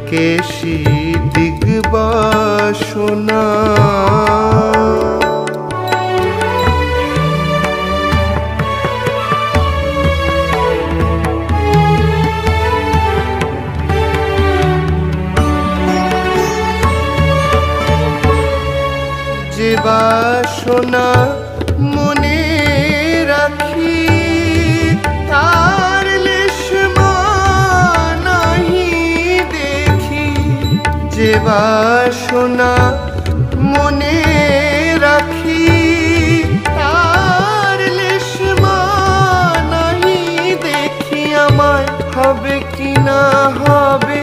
কেশি দিগবাসনা। যে বাসনা মনে রাখি তার লেশ নাহি দেখি। যে বাসনা মনে রাখি তার লেশ নাহি দেখি। আমায় হবে কি না হবে